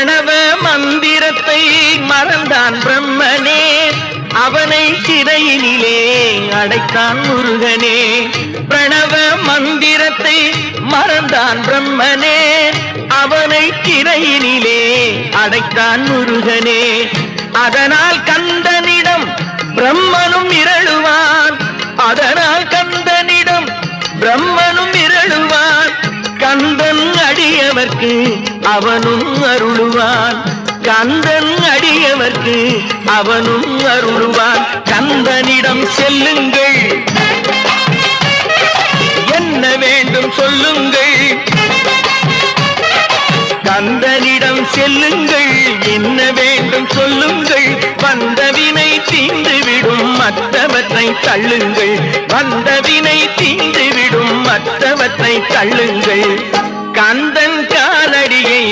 பிரணவ மந்திரத்தை மறந்தான் பிரம்மனே, அவனை சிறையினிலே அடைத்தான் முருகனே. பிரணவ மந்திரத்தை மறந்தான் பிரம்மனே, அவனை சிறையினிலே அடைத்தான் முருகனே. அதனால் கந்தனிடம் பிரம்மனும் இரழுவான், அதனால் கந்தனிடம் பிரம்மனும் இரழுவான். கந்தன் அடியவர்க்கு அவனும் அருளுவான், கந்தன் அடியவர்க்கு அவனும் அருளுவான். கந்தனிடம் செல்லுங்கள், என்ன வேண்டும் சொல்லுங்கள். கந்தனிடம் செல்லுங்கள், என்ன வேண்டும் சொல்லுங்கள். வந்தவினை தீர்ந்துவிடும் மற்றவற்றை தள்ளுங்கள், வந்தவினை தீர்ந்துவிடும் மற்றவற்றை தள்ளுங்கள். கந்தன் காலடியை